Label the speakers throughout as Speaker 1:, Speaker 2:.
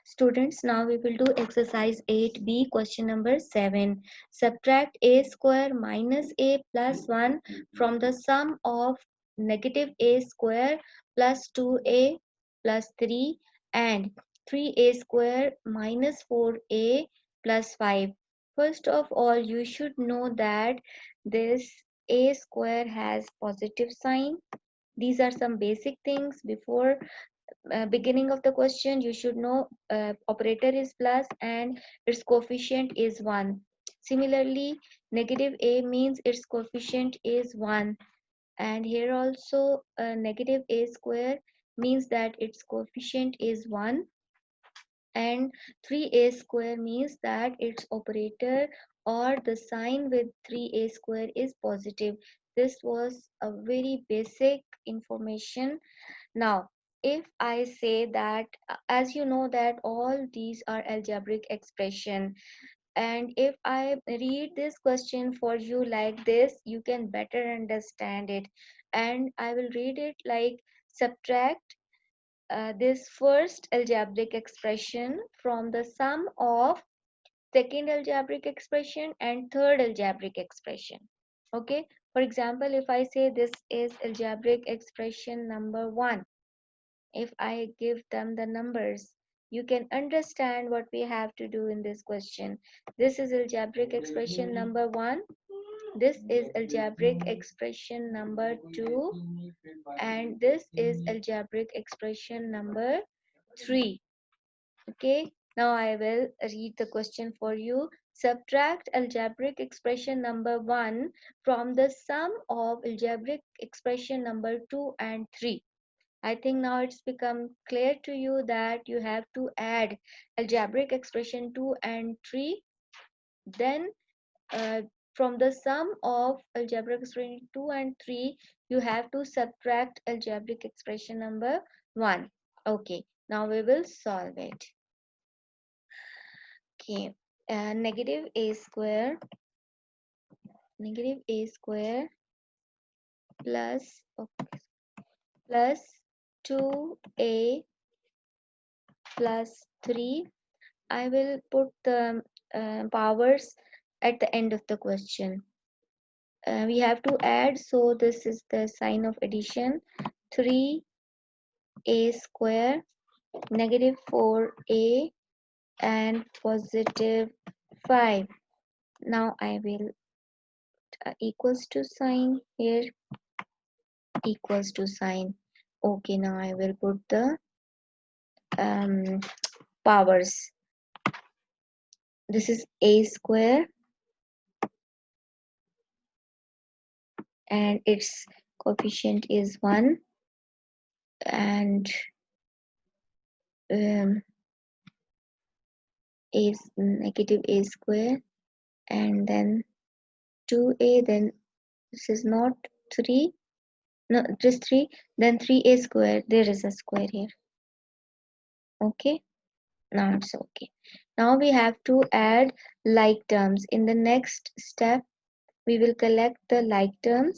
Speaker 1: Students, now we will do exercise 8b, question number 7. Subtract a square minus a plus 1 from the sum of negative a square plus 2a plus 3 and 3a square minus 4a plus 5. First of all, you should know that this a square has positive sign. These are some basic things. Before beginning of the question, you should know operator is plus and its coefficient is 1. Similarly, negative a means its coefficient is 1, and here also negative a square means that its coefficient is 1, and 3a square means that its operator or the sign with 3a square is positive. This was a very basic information. Now, if I say that, as you know that all these are algebraic expression, and if I read this question for you like this, you can better understand it. And I will read it like, subtract this first algebraic expression from the sum of second algebraic expression and third algebraic expression. Okay, for example, if I say this is algebraic expression number 1, if I give them the numbers, you can understand what we have to do in this question. This is algebraic expression number 1. This is algebraic expression number 2. And this is algebraic expression number 3. Okay, now I will read the question for you. Subtract algebraic expression number 1 from the sum of algebraic expression number 2 and 3. I think now it's become clear to you that you have to add algebraic expression 2 and 3. Then uh, from the sum of algebraic expression 2 and 3, you have to subtract algebraic expression number 1. Okay, now we will solve it. Okay, negative a square plus plus 2a plus 3. I will put the powers at the end of the question. We have to add, so this is the sign of addition. 3a square, negative 4a, and positive 5. Now I will equals to sign here, equals to sign. Okay, now I will put the powers. This is a square and its coefficient is 1, and is negative a square, and then 2a, then this is not 3, no, just 3, then 3a square, there is a square here. Okay, now it's okay. Now we have to add like terms. In the next step, we will collect the like terms.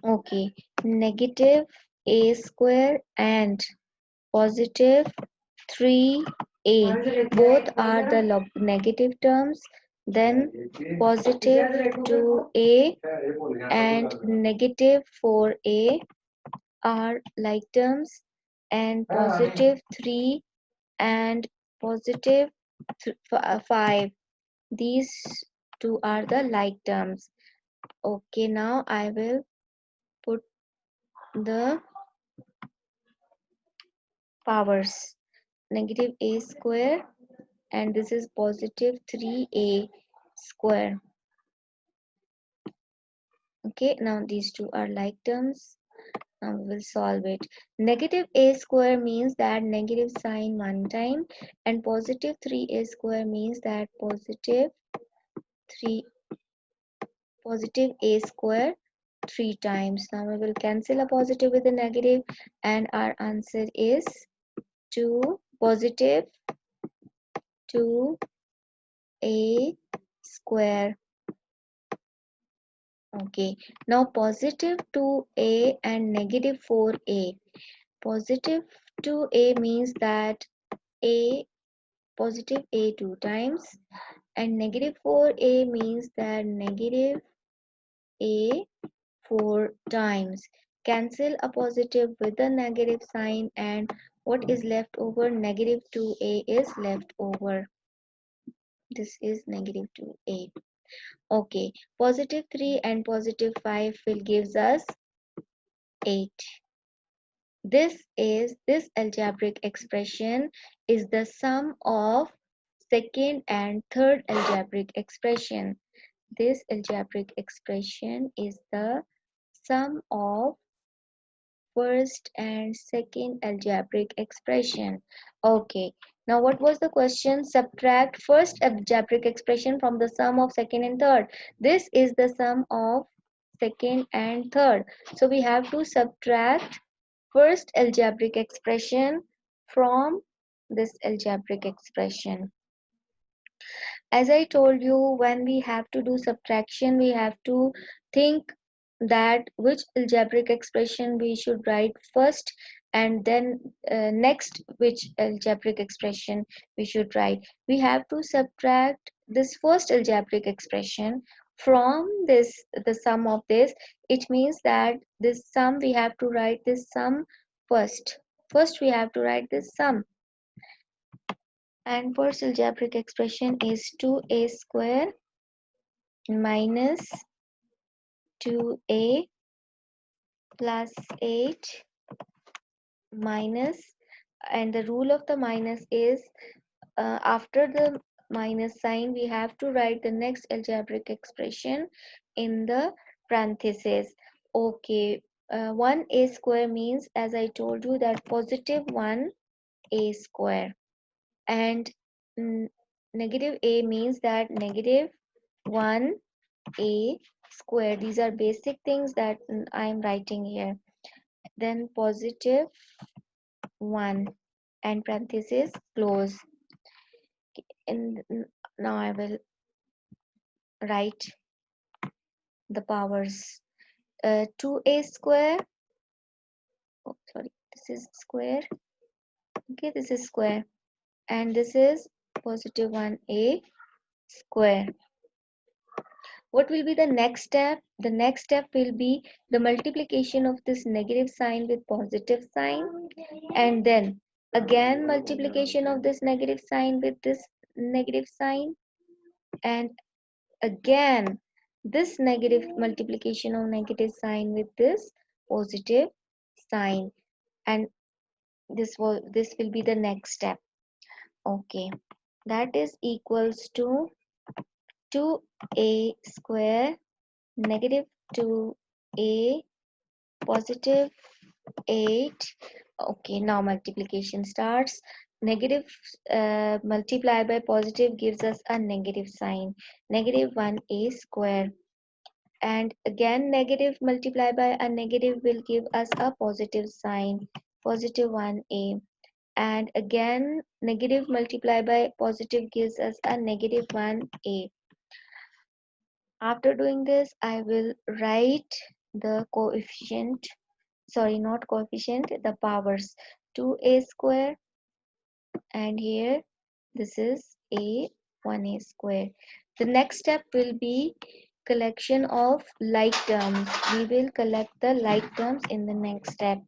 Speaker 1: Okay, negative a square and positive 3a, both are the negative terms. Then positive 2a and negative 4a are like terms, and positive 3 and positive 5, these two are the like terms. Okay, now I will put the powers. Negative a square, and this is positive 3a square. Okay, now these two are like terms. Now we will solve it. Negative a square means that negative sign 1 time, and positive 3a square means that positive a square 3 times. Now we will cancel a positive with a negative, and our answer is 2, positive 2a square. Okay, now positive 2a and negative 4a. Positive 2a means that a positive a 2 times, and negative 4a means that negative a 4 times. Cancel a positive with a negative sign, and what is left over? Negative 2a is left over. This is negative 2a. Okay, positive 3 and positive 5 will gives us 8. This algebraic expression is the sum of second and third algebraic expression. This algebraic expression is the sum of first and second algebraic expression. Okay, now what was the question? Subtract first algebraic expression from the sum of second and third. This is the sum of second and third. So we have to subtract first algebraic expression from this algebraic expression. As I told you, when we have to do subtraction, we have to think that which algebraic expression we should write first, and then next which algebraic expression we should write. We have to subtract this first algebraic expression from this, the sum of this. It means that this sum, we have to write this sum first. First we have to write this sum, and first algebraic expression is 2a square minus 2a plus 8 minus, and the rule of the minus is after the minus sign we have to write the next algebraic expression in the parenthesis. Okay, 1a square means, as I told you, that positive 1a square, and negative a means that negative 1a square. These are basic things that I am writing here. Then positive 1 and parenthesis close. And now I will write the powers. 2a square, oh sorry, this is square. Okay, this is square, and this is positive 1a square. What will be the next step? The next step will be the multiplication of this negative sign with positive sign, and then again multiplication of this negative sign with this negative sign, and again this negative multiplication of negative sign with this positive sign, and this will be the next step. Okay, that is equals to 2a square negative 2a positive 8. Okay, now multiplication starts. Negative multiplied by positive gives us a negative sign, negative 1a square, and again negative multiplied by a negative will give us a positive sign, positive 1a, and again negative multiplied by positive gives us a negative 1a. After doing this, I will write the coefficient, sorry, not coefficient, the powers. 2a square, and here this is a 1a square. The next step will be collection of like terms. We will collect the like terms in the next step.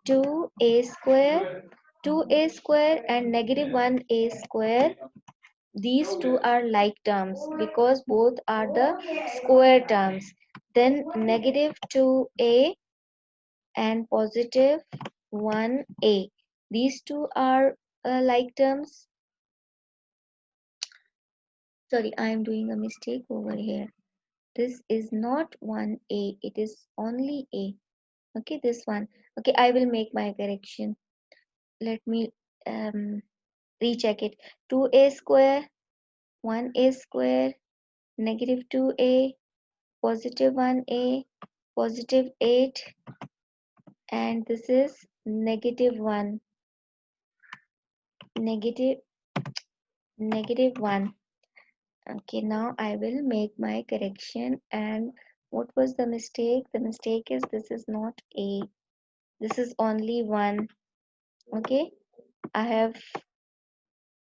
Speaker 1: 2a square, 2a square and negative 1a square, these two are like terms because both are the square terms. Then negative 2a and positive 1a, these two are like terms. Sorry, I am doing a mistake over here. This is not 1a, it is only a. Okay, this one. Okay, I will make my correction. Let me recheck it. 2a square, 1a square, negative 2a, positive 1a, positive 8, and this is negative 1, negative 1. Okay, now I will make my correction. And what was the mistake? The mistake is this is not a, this is only 1. Okay, I have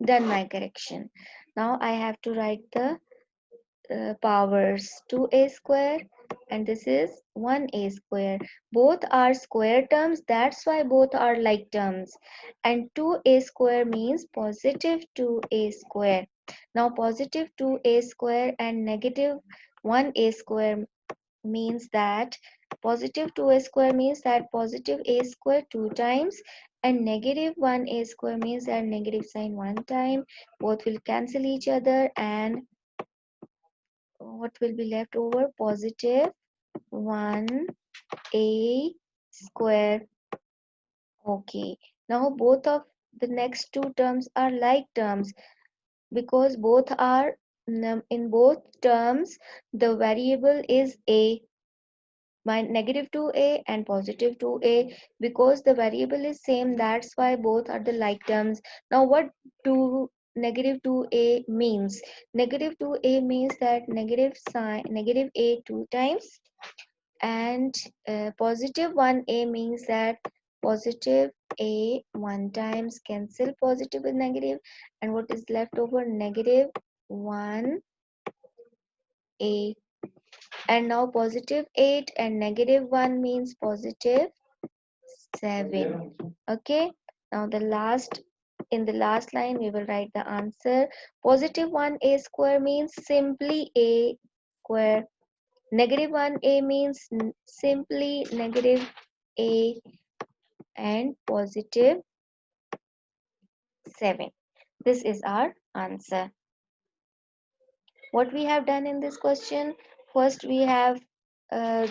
Speaker 1: Done my correction. Now I have to write the powers. 2a square and this is 1a square. Both are square terms, that's why both are like terms. And 2a square means positive 2a square. Now positive 2a square and negative 1a square means that positive 2a square means that positive a square 2 times, and negative 1a square means that negative sign 1 time. Both will cancel each other, and what will be left over? Positive 1a square. Okay, now both of the next two terms are like terms because both are in both terms the variable is a, my negative 2a and positive 2a, because the variable is same, that's why both are the like terms. Now what do negative 2a means? Negative 2a means that negative sign negative a 2 times, and positive 1a means that positive a 1 times. Cancel positive with negative, and what is left over? Negative 1a. And now positive 8 and negative 1 means positive 7. Okay, now the last, in the last line we will write the answer. Positive 1a square means simply a square. Negative 1a means simply negative a, and positive 7. This is our answer. What we have done in this question? First we have uh,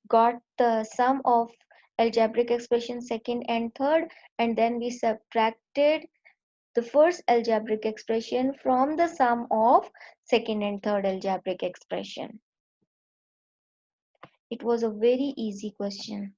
Speaker 1: got the sum of algebraic expression second and third, and then we subtracted the first algebraic expression from the sum of second and third algebraic expression. It was a very easy question.